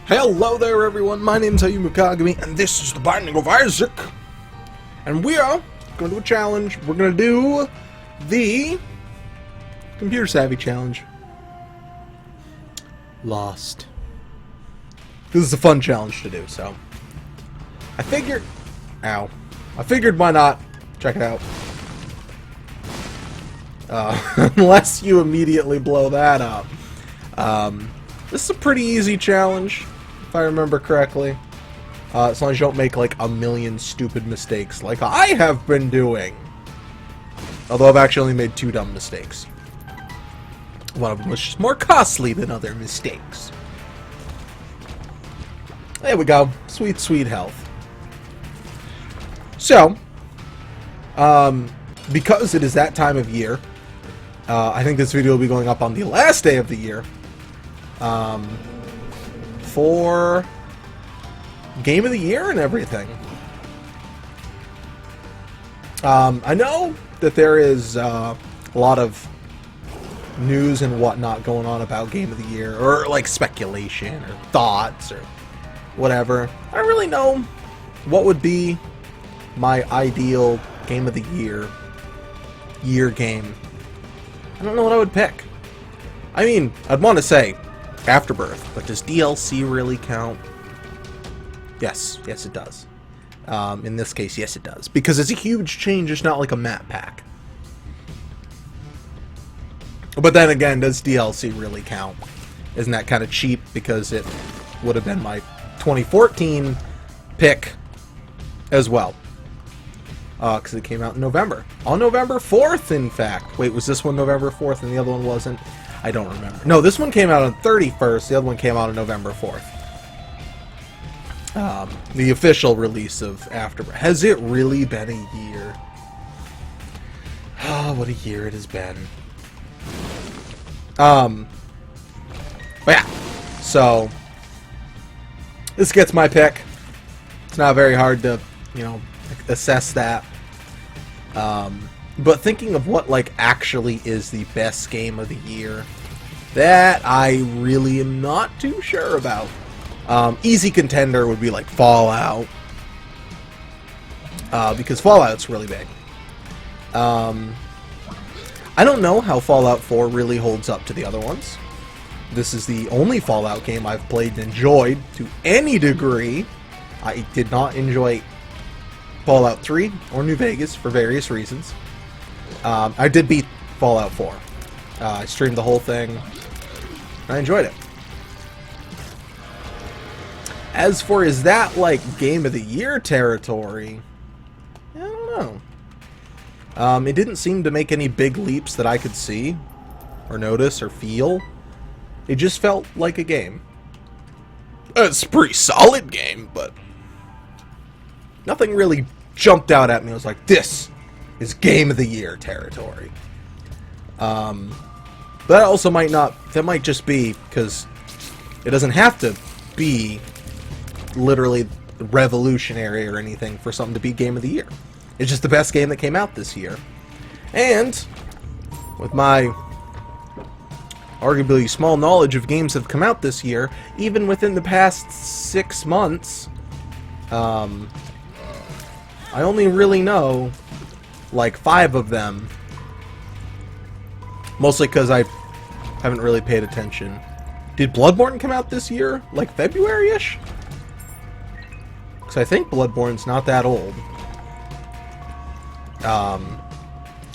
Hello there everyone, my name's Ayumu Kagami, and this is the Binding of Isaac. And we are going to do a challenge. We're going to do the Computer Savvy Challenge. Lost. This is a fun challenge to do, so I figured why not check it out. Unless you immediately blow that up. This is a pretty easy challenge, if I remember correctly. As long as you don't make like a million stupid mistakes like I have been doing. Although I've actually only made 2 dumb mistakes. One of them was just more costly than other mistakes. There we go. Sweet, sweet health. So, because it is that time of year, I think this video will be going up on the last day of the year. For Game of the Year and everything. I know that there is a lot of news and whatnot going on about Game of the Year, or like speculation or thoughts or whatever. I don't really know what would be my ideal Game of the Year game. I don't know what I would pick. I mean, I'd want to say Afterbirth, but does DLC really count? Yes, it does. In this case, yes it does. Because it's a huge change, it's not like a map pack. But then again, does DLC really count? Isn't that kind of cheap, because it would have been my 2014 pick as well. Because it came out in November. On November 4th, in fact. Wait, was this one November 4th and the other one wasn't? I don't remember. No, this one came out on 31st. The other one came out on November 4th. The official release of Afterbirth. Has it really been a year? Oh, what a year it has been. But yeah. So, this gets my pick. It's not very hard to, assess that. But thinking of what, actually is the best game of the year, that I really am not too sure about. Easy contender would be, Fallout. Because Fallout's really big. I don't know how Fallout 4 really holds up to the other ones. This is the only Fallout game I've played and enjoyed to any degree. I did not enjoy Fallout 3 or New Vegas for various reasons. I did beat Fallout 4. I streamed the whole thing. I enjoyed it. As for is that Game of the Year territory, I don't know. It didn't seem to make any big leaps that I could see or notice or feel. It just felt like a game. It's a pretty solid game, but nothing really jumped out at me. I was like, this is Game of the Year territory. But that also might not, that might just be because it doesn't have to be literally revolutionary or anything for something to be Game of the Year. It's just the best game that came out this year. And with my arguably small knowledge of games that have come out this year, even within the past 6 months, I only really know 5 of them. Mostly because I haven't really paid attention. Did Bloodborne come out this year? February-ish? Because I think Bloodborne's not that old.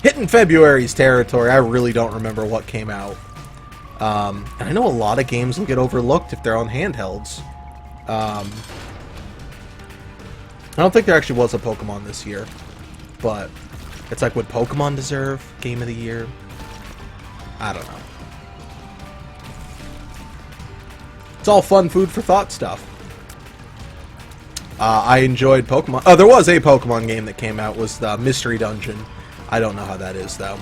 Hitting February's territory, I really don't remember what came out. And I know a lot of games will get overlooked if they're on handhelds. I don't think there actually was a Pokemon this year. But it's would Pokemon deserve Game of the Year? I don't know. It's all fun food for thought stuff. I enjoyed Pokemon. Oh, there was a Pokemon game that came out. Was the Mystery Dungeon. I don't know how that is, though.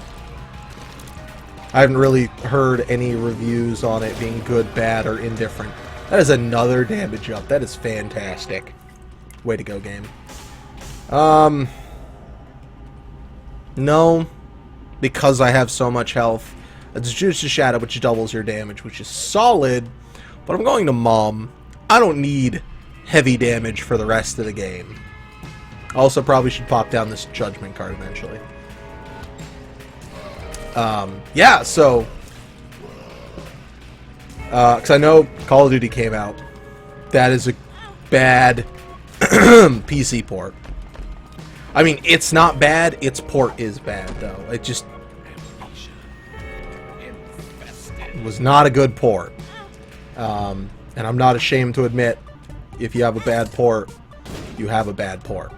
I haven't really heard any reviews on it being good, bad, or indifferent. That is another damage up. That is fantastic. Way to go, game. No. Because I have so much health. It's Juice to Shadow, which doubles your damage, which is solid. But I'm going to Mom. I don't need heavy damage for the rest of the game. Also, probably should pop down this judgment card eventually. Yeah, so... because I know Call of Duty came out. That is a bad PC port. I mean, it's not bad, its port is bad, though. It just... It was not a good port. And I'm not ashamed to admit, if you have a bad port, you have a bad port.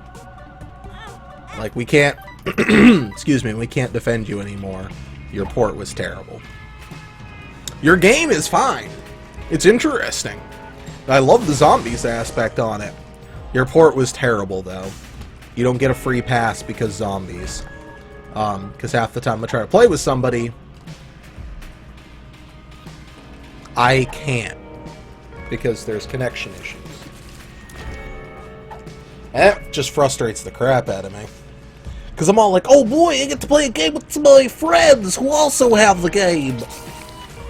Like, we can't... excuse me, we can't defend you anymore. Your port was terrible. Your game is fine. It's interesting. I love the zombies aspect on it. Your port was terrible, though. You don't get a free pass because zombies. Because half the time I try to play with somebody, I can't. Because there's connection issues. That just frustrates the crap out of me. Because I'm all like, oh boy, I get to play a game with my friends who also have the game.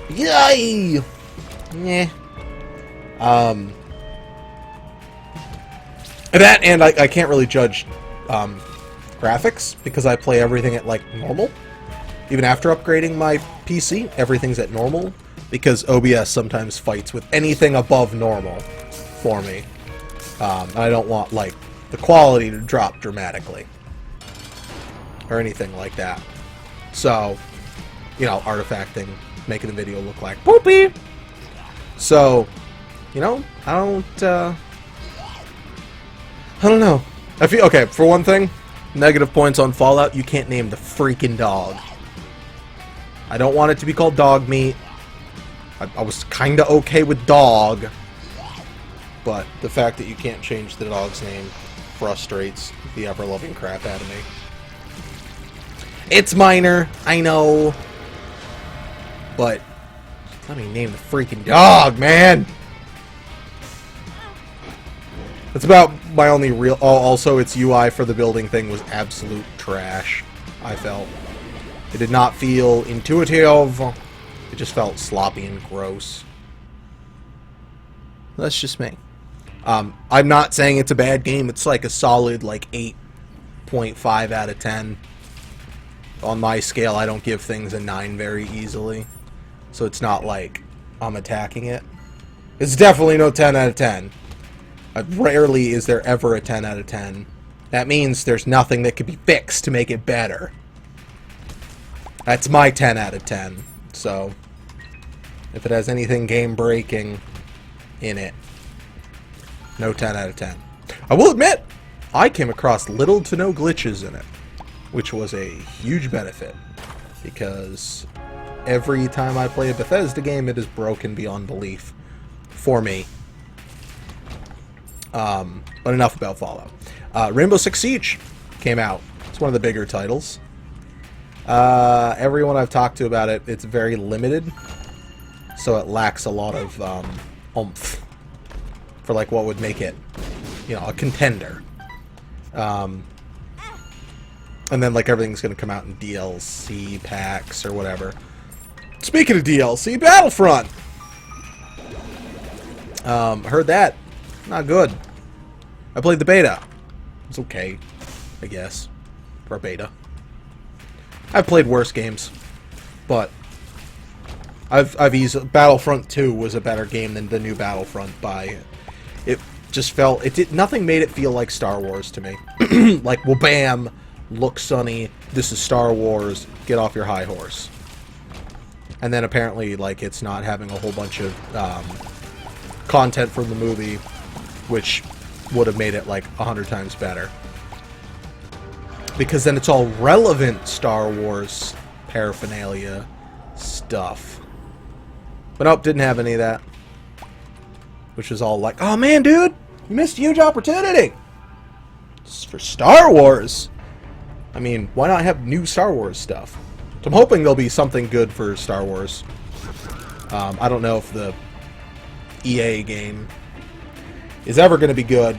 Yay! Yeah. That, and I can't really judge graphics because I play everything at, like, normal. Even after upgrading my PC, everything's at normal because OBS sometimes fights with anything above normal for me. And I don't want, like, the quality to drop dramatically or anything like that. So, you know, artifacting, making the video look like poopy. So, you know, I don't know. I feel, okay, for one thing, negative points on Fallout, you can't name the freaking dog. I don't want it to be called dog meat. I was kinda okay with dog, but the fact that you can't change the dog's name frustrates the ever-loving crap out of me. It's minor, I know, but let me name the freaking dog, man! That's about my only real... Oh, also, its UI for the building thing was absolute trash, I felt. It did not feel intuitive. It just felt sloppy and gross. That's just me. I'm not saying it's a bad game. It's like a solid, like, 8.5 out of 10. On my scale, I don't give things a 9 very easily. So it's not like I'm attacking it. It's definitely no 10 out of 10. Rarely is there ever a 10 out of 10. That means there's nothing that could be fixed to make it better. That's my 10 out of 10. So, if it has anything game-breaking in it, no 10 out of 10. I will admit, I came across little to no glitches in it, which was a huge benefit, because every time I play a Bethesda game, it is broken beyond belief for me. But enough about Fallout. Rainbow Six Siege came out. It's one of the bigger titles. Everyone I've talked to about it, it's very limited, so it lacks a lot of oomph for like what would make it, you know, a contender. And then like everything's gonna come out in DLC packs or whatever. Speaking of DLC, Battlefront. Heard that. Not good. I played the beta. It's okay, I guess, for a beta. I've played worse games, but I've eased. Battlefront 2 was a better game than the new Battlefront by. It just felt nothing made it feel like Star Wars to me. Like, well, bam, look sunny. This is Star Wars. Get off your high horse. And then apparently, like, it's not having a whole bunch of content from the movie, which would have made it like 100 times better. Because then it's all relevant Star Wars paraphernalia stuff. But nope, didn't have any of that. Which was all like, oh man, dude, you missed a huge opportunity. It's for Star Wars. I mean, why not have new Star Wars stuff? So I'm hoping there'll be something good for Star Wars. I don't know if the EA game is ever going to be good,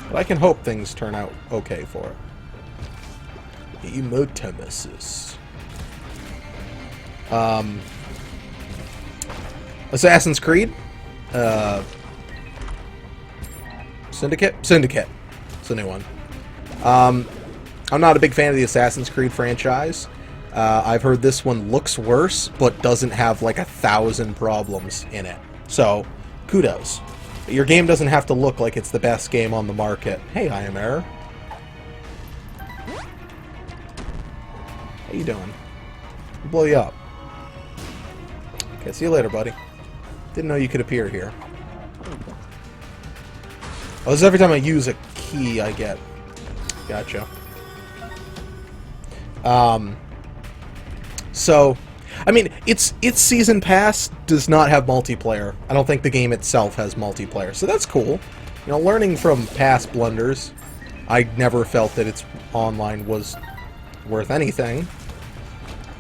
but I can hope things turn out okay for it. Emotemesis. Assassin's Creed. Syndicate? Syndicate. It's a new one. I'm not a big fan of the Assassin's Creed franchise. I've heard this one looks worse, but doesn't have like 1,000 problems in it. So, kudos. Your game doesn't have to look like it's the best game on the market. Hey, I am Error. How you doing? I'll blow you up. Okay, see you later, buddy. Didn't know you could appear here. Oh, this is every time I use a key I get. Gotcha. So, I mean, its season pass does not have multiplayer. I don't think the game itself has multiplayer, so that's cool. You know, learning from past blunders, I never felt that its online was worth anything.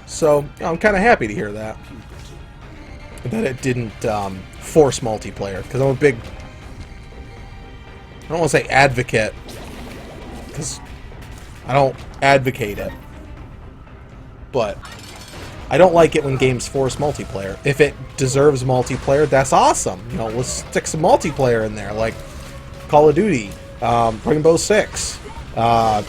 So, you know, I'm kind of happy to hear that. That it didn't force multiplayer, because I'm a big... I don't want to say advocate, because I don't advocate it. But I don't like it when games force multiplayer. If it deserves multiplayer, that's awesome. You know, let's stick some multiplayer in there, like Call of Duty, Rainbow Six, tons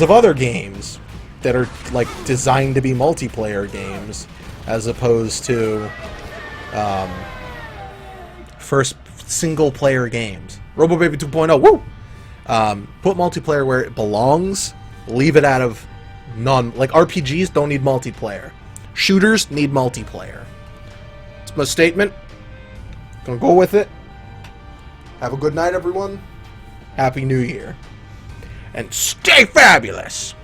of other games that are like designed to be multiplayer games, as opposed to first single-player games. RoboBaby 2.0, woo! Put multiplayer where it belongs. Leave it out of none. Like, RPGs don't need multiplayer. Shooters need multiplayer. It's my statement. Gonna go with it. Have a good night, everyone. Happy New Year. And stay fabulous!